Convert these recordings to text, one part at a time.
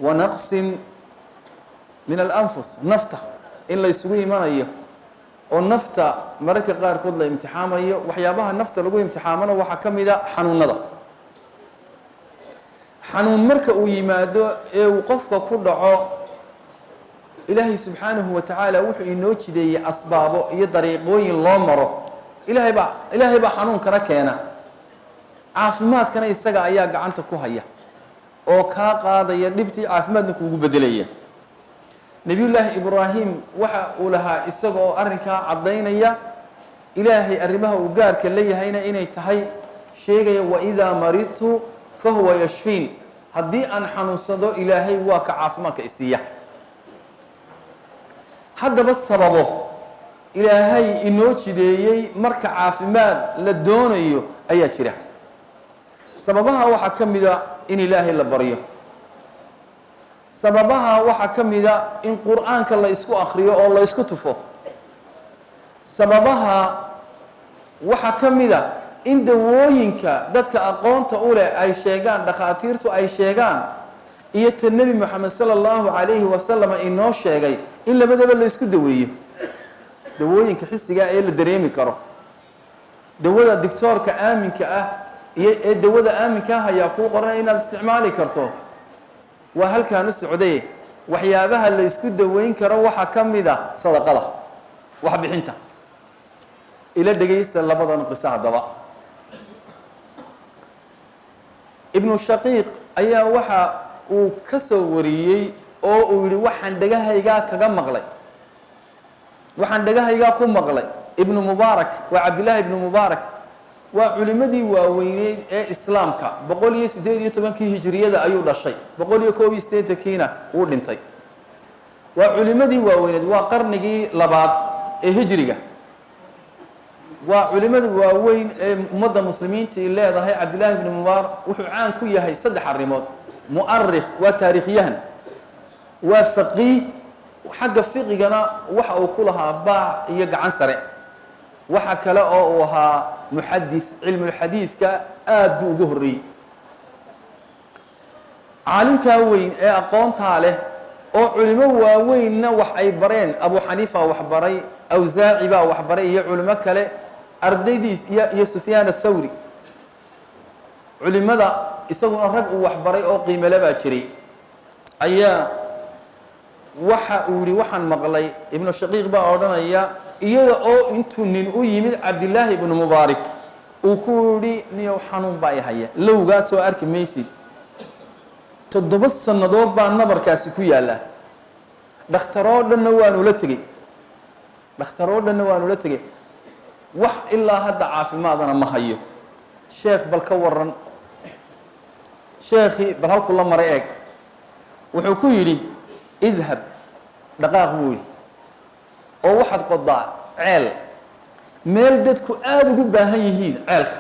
ونقص من الأنفس نفطة إلا يسوي منايا والنفطة مركز غير كله امتحامية وحيابها النفطة لقوا امتحامنا وحكم إذا حنون نضا حنون مركز ويمادو وقفك كل إلهي سبحانه وتعالى وحي نوتي دي أسبابه يطريقوين الله مره إلهي با حنون كنا كينا عافمات كنا يستقع أياق عنك كوهية oo ka qaadaya dhibtii caafimaadna kuugu bedelaya nabiyullaahi ibraahim waxa uu lahaa isagoo arrinkaa caddaynaya ilaahay arrimaha uu gaarka leeyahayna inay tahay sheegaya wa idaa maridtu fahuwa yashfiin haddii aan xanuunsado ilaahay waa ka caafimaadka isiiya haddaba sababo ilaahay inoo jideeyey marka caafimaad la doonayo ayaa jira sababaha waxaa ka mida in ilaahay la baryo sababaha waxaa ka mida in qur'aanka la isku akhriyo oo la isku tufo sababaha waxaa ka mida in dawooyinka dadka aqoonta u leh ay sheegaan dhakhaatiirtu ay sheegaan iyo ta nebi moxamed sala allahu calayhi wasalam inoo sheegay in labadaba la isku daweeyo dawooyinka xisiga ee la dareemi karo dawada doctoorka aaminka ah iyo dawada aaminka ah ayaa kuu qoran inaad isticmaali karto waa halkaan u socday waxyaabaha la isku daweyn karo waxaa ka mida sadaqada wax bixinta ila dhageysta labadan qiso haddaba ibnu shaqiiq ayaa waxa uu ka soo wariyey oo uu yidhi waxaan dhagahaygaa kaga maqlay waxaan dhagahaygaa ku maqlay ibnu mubaarak waa cabdillaahi ibnu mubaarak waa culimadii waaweyneyd ee islaamka 118 hijriyada ayuu dhashay 181kiina wuu dhintay waa culimadii waaweyneyd waa qarnigii labaad ee hijriga waa culimada waaweyn ee ummadda muslimiinta leedahay cabdillaahi ibnu mubaarak wuxuu caan ku yahay saddex arrimood mu'arikh waa taariikhyahan waa faqiih xagga fiqigana waxa uu ku lahaa baac iyo gacan sare waxa kale oo uu ahaa muxadith cilmi xadiidka aad buu ugu horreeyey caalimkaa weyn ee aqoontaa leh oo culimo waaweynna wax ay bareen abu xaniifa wax baray awsaaci baa wax baray iyo culimo kale ardaydiis iyo sufyaan athawri culimada isaguna rag uu wax baray oo qiimale baa jiray ayaa waxa uu yidhi waxaan maqlay ibnu shaqiiq baa odhanaya iyada oo intuu nin u yimid cabdillaahi ibnu mubaarak uu ku yidhi niyow xanuun baa i haya lowgaa soo arki maysid 7 sannadood baa nabarkaasi ku yaalla dhakhtaroo dhanna waanu la tegey wax ilaa hadda caafimaadana ma hayo sheekh bal ka waran sheekhii bal halku la mara eeg wuxuu ku yidhi idhab dhaqaaq buu yidhi oo waxaad qodaa ceel meel dadku aada ugu baahan yihiin ceelka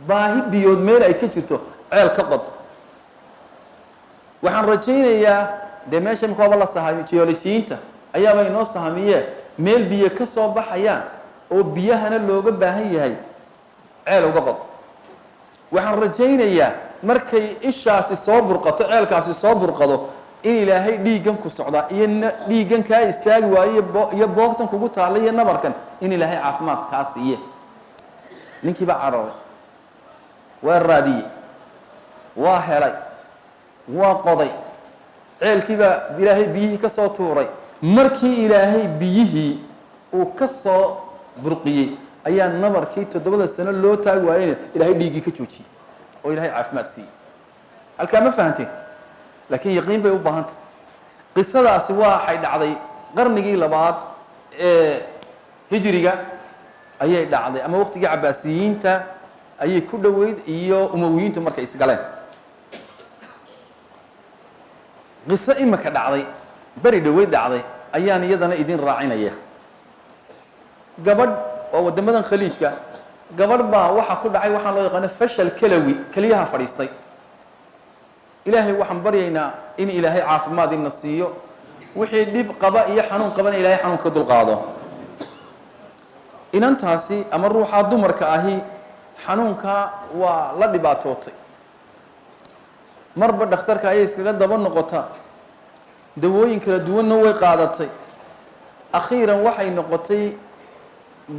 baahi biyood meel ay ka jirto ceel ka qod waxaan rajaynayaa dee meesha imika waaba la sahamiy geolojiyiinta ayaaba inoo sahamiyee meel biyo ka soo baxayaan oo biyahana looga baahan yahay ceel uga qod waxaan rajaynayaa markay ishaasi soo burqato ceelkaasi soo burqado in ilaahay dhiiggan ku socda iyo dhiiggan kaa istaagi waayo iyo boogtan kugu taalla iyo nabarkan in ilaahay caafimaad kaa siiye ninkii baa carooray waa raadiyey waa helay waa qoday ceelkii baa ilaahay biyihii ka soo tuuray markii ilaahay biyihii uu ka soo burqiyey ayaa nabarkii 7 sano loo taagi waayeen ilaahay dhiiggii ka joojiyey oo ilaahay caafimaad siiyey halkaa ma fahanteen laakiin yaqiin bay u baahantay qisadaasi waxay dhacday qarnigii labaad ee hijriga ayay dhacday ama waqtigii cabaasiyiinta ayay ku dhoweyd iyo umawiyiintu markay isgaleen qiso imika dhacday beri dhoweyd dhacday ayaan iyadana idin raacinaya gabadh waa wadamadan khaliijka gabadh baa waxa ku dhacay waxaan loo yaqaano fashal kalawi kaliyaha fadhiistay ilaahay waxaan baryaynaa in ilaahay caafimaad ina siiyo wixii dhib qaba iyo xanuun qabana ilaahay xanuun ka dulqaado inantaasi ama ruuxa dumarka ahi xanuunka waa la dhibaatootay marba dhakhtarka ayay iskaga daba noqotaa dawooyin kala duwanna way qaadatay akhiiran waxay noqotay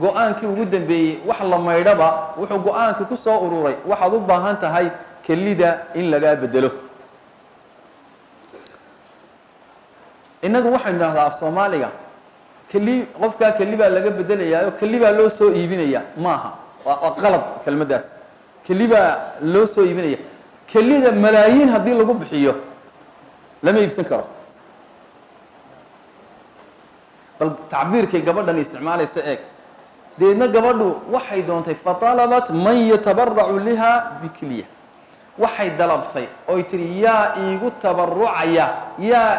go-aankii ugu dambeeyey wax la maydhaba wuxuu go-aankii ku soo ururay waxaad u baahan tahay kelida in lagaa bedelo innagu waxaynu idhahdaa af soomaaliga keli qofkaa keli baa laga bedelayaa oo keli baa loo soo iibinaya maaha waa qalad kelmaddaas keli baa loo soo iibinaya kelida malaayiin haddii lagu bixiyo lama iibsan karo bal tacbiirkay gabadhan isticmaalaysa eeg deedna gabadhu waxay doontay fatalabat man yatabaracu liha bikeliya waxay dalabtay oy tihi yaa iigu tabarucaya yaa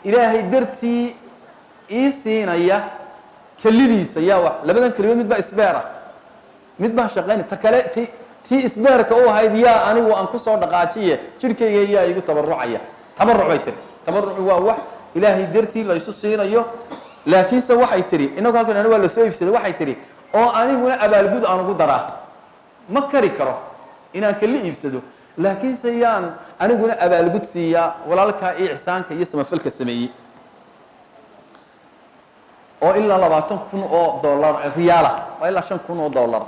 ilaahay dartii ii siinaya kelidiisa yaa labadan kelimood mid baa isbeera mid baa shaqaynay ta kale tii isbeerka u ahayd yaa anigu aan ku soo dhaqaajiye jidhkayga yaa iigu tabarucaya tabaruc bay tiri tabarucu waa wax ilaahay dartii la isu siinayo laakiinse waxay tiri inagu halkan waa la soo iibsaday waxay tiri oo aniguna abaalgud aan ugu daraa ma kari karo inaan keli iibsado laakiinse yaan aniguna abaalgud siiyaa walaalkaa ixsaanka iyo samafalka sameeyey oo ilaa 20,000 oo dollar riyaala waa ilaa 5,000 oo dollar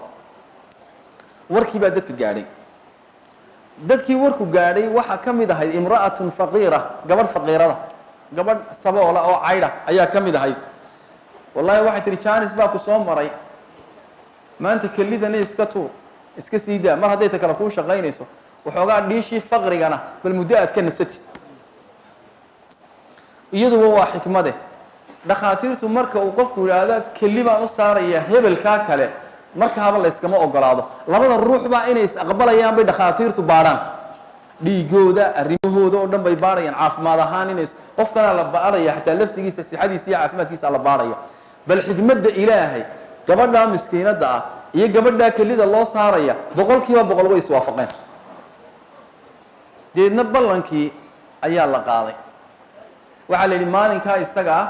warkii baa dadka gaadhay dadkii warku gaadhay waxaa ka mid ahayd imra'atun faqiira gabadh faqiirada gabadh saboola oo caydha ayaa ka mid ahayd wallahi waxay tihi jaanis baa ku soo maray maanta kelidana iska tuur iska sii daa mar hadday ta kale kuu shaqaynayso waxoogaa dhiishii faqrigana bal muddo aad ka nasatid iyaduba waa xikmade dhakhaatiirtu marka uu qofku yidhaahdo keli baan u saarayaa hebelkaa kale markaaba la yskama ogolaado labada ruux baa inay is aqbalayaan bay dhakhaatiirtu baadhaan dhiigooda arrimahooda oo dhan bay baadhayaan caafimaad ahaan inay qofkana la baadhaya xataa laftigiisa sixadiisa iyo caafimaadkiisa la baadhaya bal xikmadda ilaahay gabadhaa miskiinadda ah iyo gabadhaa kelida loo saaraya 100% way iswaafaqeen deedna ballankii ayaa la qaaday waxaa la yidhi maalinkaa isaga ah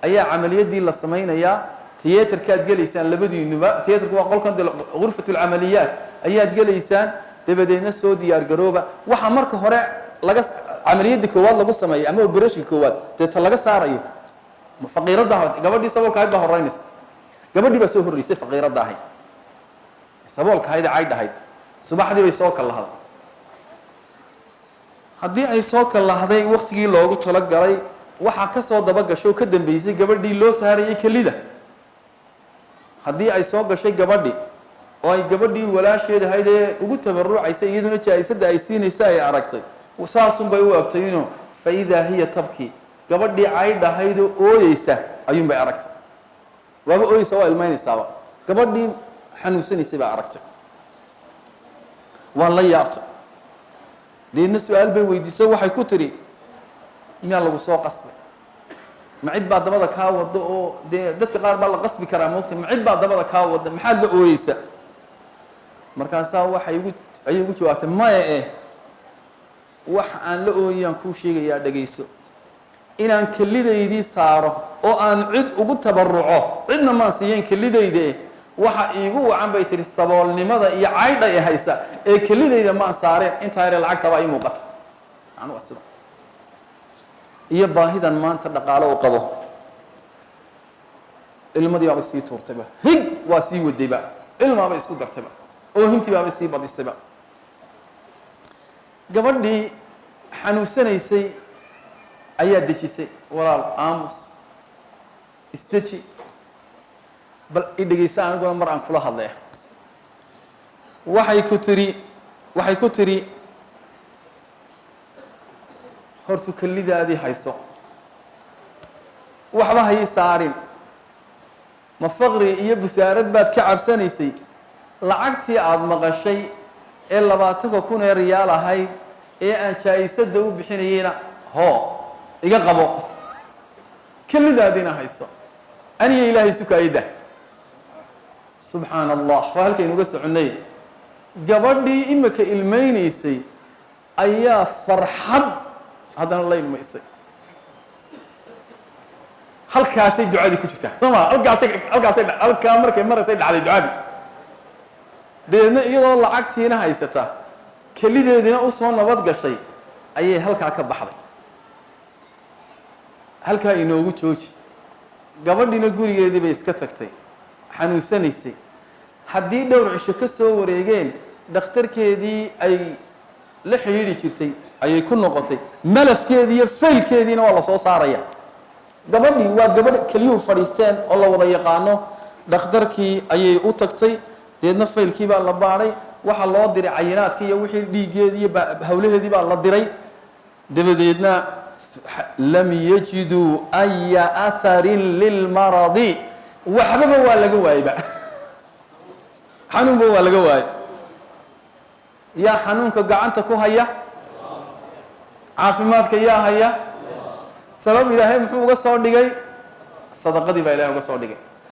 ayaa camaliyadii la samaynayaa tiyaatarkaad gelaysaan labadiinuba tiyaatarku waa qolkan ghurfatu alcamaliyaat ayaad gelaysaan dabadeedna soo diyaar garooba waxa marka hore laga camaliyadii koowaad lagu sameeyay ama operatiinka koowaad deeta laga saarayo faqiirada gabadhii saboolka ahayd baa horeynaysa gabadhii baa soo horreysay faqiirada ahayd saboolka ahayd ay dhahayd subaxdii bay soo kala lahday haddii ay soo kala lahday waqtigii loogu talagalay waxaa ka soo daba gasho ka dambeysay gabadhii loo saarayay kelida haddii ay soo gashay gabadhii oo ay gabadhii walaasheed ahayd ee ugu tabarucaysay iyaduna jaa-isada ay siinaysa ay aragtay saasun bay u agtay inuu faidaa hiya tabki gabadhii caydhahaydoo ooyeysa ayuun bay aragtay waaba ooyeysa waa ilmaynaysaaba gabadhii xanuunsanaysay baa aragtay waa la yaabtay deedna su-aal bay weydiiso waxay ku tidhi miyaa lagu soo qasbay ma cid baa dabada kaa wado oo dee dadka qaar baa la qasbi karaa moogta ma cid baa dabada kaa wada maxaad la ooyeysa markaasaa ayay ugu jawaabtay maya wax aan la ooyayaan kuu sheegayaa dhagayso inaan kelidaydii saaro oo aan cid ugu tabaruco cidna maan siiyeen kelidayda waxa iigu wacan bay tihi saboolnimada iyo caydha ee haysa ee kelidayda maan saareen intaa yare lacagtabaa ii muuqata macnuu waa sida iyo baahidan maanta dhaqaale u qabo ilmadii baabay sii tuurtayba hig waa sii wadayba ilmaabay isku dartayba oohintii baabay sii badisayba gabadhii xanuunsanaysay ayaa dejisay walaal aamus isdeji bal i dhegaysa aniguna mar aan kula hadlaya waxay ku tiri hortu kelidaadii hayso waxba hay saarin ma faqri iyo busaarad baad ka cabsanaysay lacagtii aada maqashay ee 20,000 ee riyaal ahayd ee aan jaa-isada u bixinayeyna iga qabo kelidaadiina hayso aniga ilaahay sukaayada subxaan allah waa halkaynuga soconay gabadhii imika ilmaynaysay ayaa farxad haddana la ilmaysay halkaasay ducadii ku jirtaa soo maa halkaa markay maraysay dhacday ducadii dabeedna iyadoo lacagtiina haysata kelideediina usoo nabad gashay ayay halkaa ka baxday. halkaa inoogu jooji. gabadhiina gurigeedii bay iska tagtay, xanuunsanaysay. haddii dhowr cisho ka soo wareegeen dhakhtarkeedii ay la xidhiidhi jirtay ayay ku noqotay, malafkeedii iyo faylkeediina waa la soo saaraya. gabadhii waa gabadh keliyuhu fadhiisteen oo la wada yaqaano. dhakhtarkii ayay u tagtay, deedna faylkii baa la baadhay, waxaa loo diray cayinaadkii iyo wixii dhiiggeedii iyo hawlaheedii baa la diray. dabadeedna lam yajiduu aya atharin lilmaradi, waxbaba waa laga waayeyba. xanuunba waa laga waayey. yaa xanuunka gacanta ku haya? caafimaadka yaa haya? sabab ilaahay muxuu uga soo dhigay? sadaqadii baa ilahay uga soo dhigay.